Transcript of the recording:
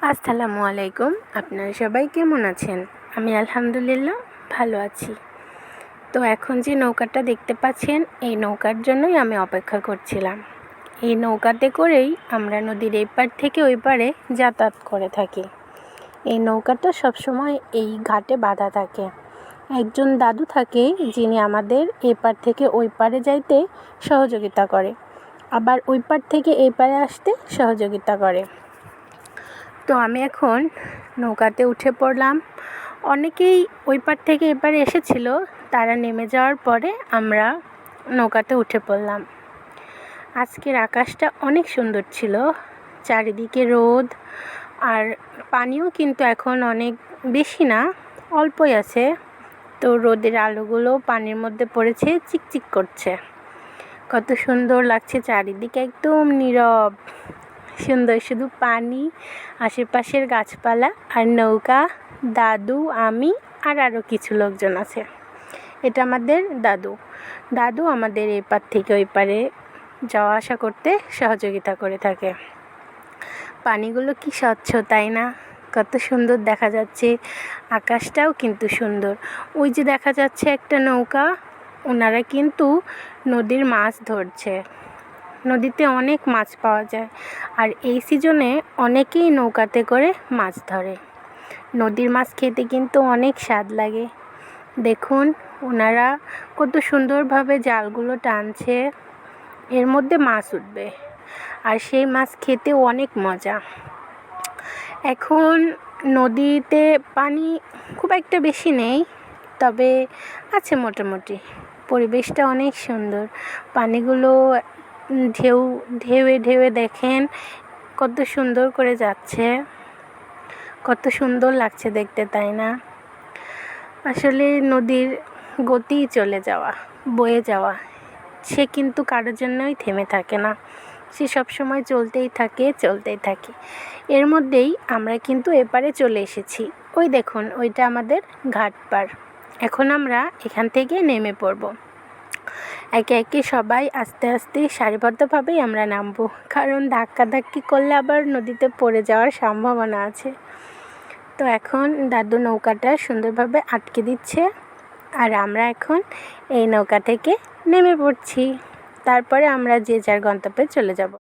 আসসালামু আলাইকুম। আপনারা সবাই কেমন আছেন? আমি আলহামদুলিল্লাহ ভালো আছি। তো এখন যে নৌকাটা দেখতে পাচ্ছেন, এই নৌকার জন্যই আমি অপেক্ষা করছিলাম। এই নৌকাতে করেই আমরা নদীর এই পার থেকে ওই পারে যাতায়াত করে থাকি। এই নৌকাটা সবসময় এই ঘাটে বাঁধা থাকে। একজন দাদু থাকে যিনি আমাদের এই পার থেকে ওই পারে যাইতে সহযোগিতা করে, আবার ওই পার থেকে এই পারে আসতে সহযোগিতা করে। তো আমি এখন নৌকাতে উঠে পড়লাম। অনেকেই ওই পার থেকে এপারে এসেছিল, তারা নেমে যাওয়ার পরে আমরা নৌকাতে উঠে পড়লাম। আজকের আকাশটা অনেক সুন্দর ছিল, চারিদিকে রোদ, আর পানিও কিন্তু এখন অনেক বেশি না, অল্পই আছে। তো রোদের আলোগুলো পানির মধ্যে পড়েছে, চিকচিক করছে। কত সুন্দর লাগছে, চারিদিকে একদম নীরব, সুন্দর, শুধু পানি, আশেপাশের গাছপালা আর নৌকা, দাদু, আমি আর আরও কিছু লোকজন আছে। এটা আমাদের দাদু আমাদের এই পার থেকে ওই পারে যাওয়া আসা করতে সহযোগিতা করে থাকে। পানিগুলো কি স্বচ্ছ, তাই না? কত সুন্দর দেখা যাচ্ছে, আকাশটাও কিন্তু সুন্দর। ওই যে দেখা যাচ্ছে একটা নৌকা, ওনারা কিন্তু নদীর মাছ ধরছে। নদীতে অনেক মাছ পাওয়া যায়, আর এই সিজনে অনেকেই নৌকাতে করে মাছ ধরে। নদীর মাছ খেতে কিন্তু অনেক স্বাদ লাগে। দেখুন ওনারা কত সুন্দরভাবে জালগুলো টানছে, এর মধ্যে মাছ উঠবে, আর সেই মাছ খেতেও অনেক মজা। এখন নদীতে পানি খুব একটা বেশি নেই, তবে আছে মোটামুটি। পরিবেশটা অনেক সুন্দর, পানিগুলো ঢেউয়ে ঢেউয়ে দেখেন কত সুন্দর করে যাচ্ছে, কত সুন্দর লাগছে দেখতে, তাই না? আসলে নদীর গতি চলে যাওয়া, বয়ে যাওয়া, সে কিন্তু কারোর জন্যই থেমে থাকে না, সে সবসময় চলতেই থাকে। এর মধ্যেই আমরা কিন্তু এপারে চলে এসেছি। ওই দেখুন, ওইটা আমাদের ঘাট পার। এখন আমরা এখান থেকে নেমে পড়ব। একে একে সবাই আস্তে আস্তে সারিবদ্ধভাবেই আমরা নামবো, কারণ ধাক্কাধাক্কি করলে আবার নদীতে পড়ে যাওয়ার সম্ভাবনা আছে। তো এখন দাদু নৌকাটা সুন্দরভাবে আটকে দিচ্ছে, আর আমরা এখন এই নৌকা থেকে নেমে পড়ছি। তারপরে আমরা যে যার গন্তব্যে চলে যাব।